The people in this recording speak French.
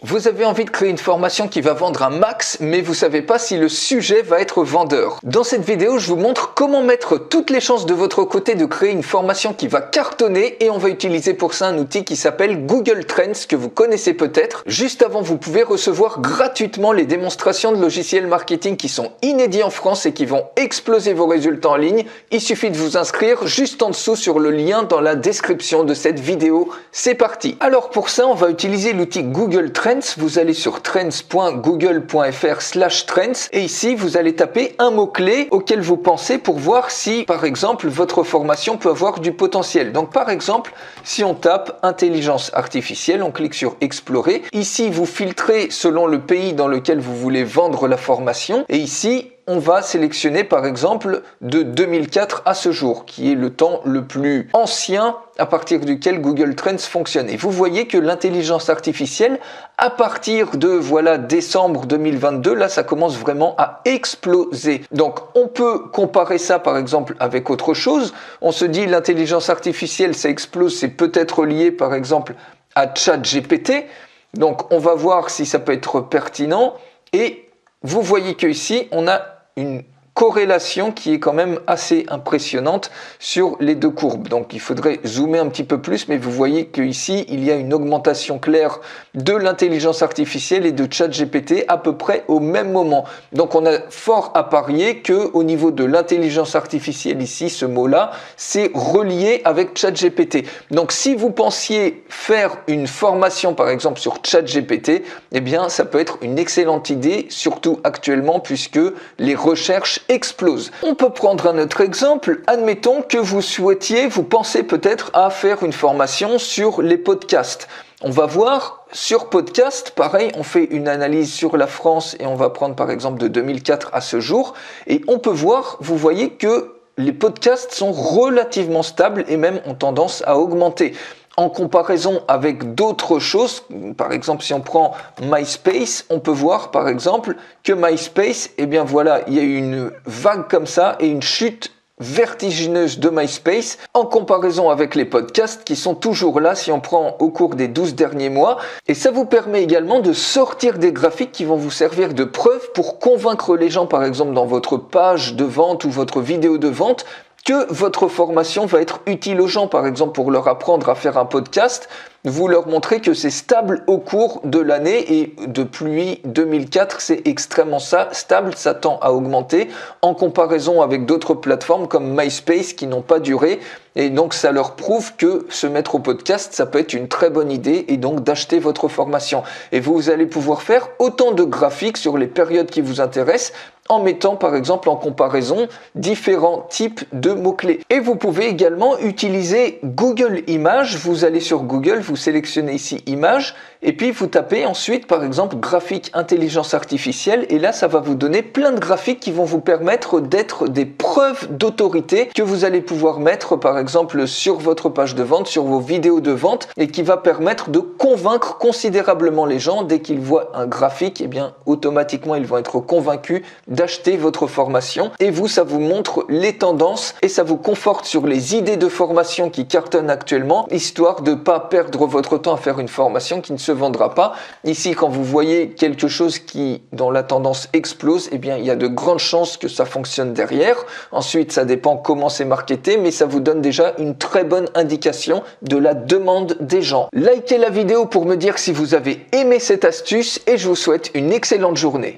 Vous avez envie de créer une formation qui va vendre un max, mais vous savez pas si le sujet va être vendeur. Dans cette vidéo, je vous montre comment mettre toutes les chances de votre côté de créer une formation qui va cartonner et on va utiliser pour ça un outil qui s'appelle Google Trends que vous connaissez peut-être. Juste avant, vous pouvez recevoir gratuitement les démonstrations de logiciels marketing qui sont inédits en France et qui vont exploser vos résultats en ligne. Il suffit de vous inscrire juste en dessous sur le lien dans la description de cette vidéo. C'est parti. Alors pour ça, on va utiliser l'outil Google Trends. Vous allez sur trends.google.fr/trends et ici vous allez taper un mot-clé auquel vous pensez pour voir si par exemple votre formation peut avoir du potentiel. Donc par exemple, si on tape intelligence artificielle, on clique sur explorer. Ici vous filtrez selon le pays dans lequel vous voulez vendre la formation et ici on va sélectionner par exemple de 2004 à ce jour, qui est le temps le plus ancien à partir duquel Google Trends fonctionne. Et vous voyez que l'intelligence artificielle, à partir de décembre 2022, là ça commence vraiment à exploser. Donc on peut comparer ça par exemple avec autre chose. On se dit l'intelligence artificielle, ça explose, c'est peut-être lié par exemple à ChatGPT. Donc on va voir si ça peut être pertinent. Et vous voyez qu'ici, on a une corrélation qui est quand même assez impressionnante sur les deux courbes. Donc il faudrait zoomer un petit peu plus, mais vous voyez qu'ici, il y a une augmentation claire de l'intelligence artificielle et de ChatGPT à peu près au même moment. Donc on a fort à parier qu'au niveau de l'intelligence artificielle ici, ce mot-là, c'est relié avec ChatGPT. Donc si vous pensiez faire une formation par exemple sur ChatGPT, eh bien ça peut être une excellente idée, surtout actuellement puisque les recherches explose. On peut prendre un autre exemple. Admettons que vous pensez peut-être à faire une formation sur les podcasts. On va voir sur podcast, pareil, on fait une analyse sur la France et on va prendre par exemple de 2004 à ce jour et on peut voir, vous voyez que les podcasts sont relativement stables et même ont tendance à augmenter. En comparaison avec d'autres choses, par exemple si on prend MySpace, on peut voir par exemple que MySpace, eh bien voilà, il y a eu une vague comme ça et une chute vertigineuse de MySpace en comparaison avec les podcasts qui sont toujours là si on prend au cours des 12 derniers mois. Et ça vous permet également de sortir des graphiques qui vont vous servir de preuve pour convaincre les gens par exemple dans votre page de vente ou votre vidéo de vente que votre formation va être utile aux gens, par exemple pour leur apprendre à faire un podcast, vous leur montrez que c'est stable au cours de l'année et depuis 2004, c'est extrêmement stable, ça tend à augmenter en comparaison avec d'autres plateformes comme MySpace qui n'ont pas duré et donc ça leur prouve que se mettre au podcast, ça peut être une très bonne idée et donc d'acheter votre formation. Et vous allez pouvoir faire autant de graphiques sur les périodes qui vous intéressent en mettant par exemple en comparaison différents types de mots-clés. Et vous pouvez également utiliser Google Images. Vous allez sur Google, vous sélectionnez ici Images et puis vous tapez ensuite par exemple graphique intelligence artificielle et là ça va vous donner plein de graphiques qui vont vous permettre d'être des preuves d'autorité que vous allez pouvoir mettre par exemple sur votre page de vente, sur vos vidéos de vente et qui va permettre de convaincre considérablement les gens. Dès qu'ils voient un graphique, eh bien automatiquement ils vont être convaincus d'acheter votre formation et vous, ça vous montre les tendances et ça vous conforte sur les idées de formation qui cartonnent actuellement, histoire de ne pas perdre votre temps à faire une formation qui ne se vendra pas. Ici, quand vous voyez quelque chose qui, dans la tendance, explose, eh bien, il y a de grandes chances que ça fonctionne derrière. Ensuite, ça dépend comment c'est marketé, mais ça vous donne déjà une très bonne indication de la demande des gens. Likez la vidéo pour me dire si vous avez aimé cette astuce et je vous souhaite une excellente journée.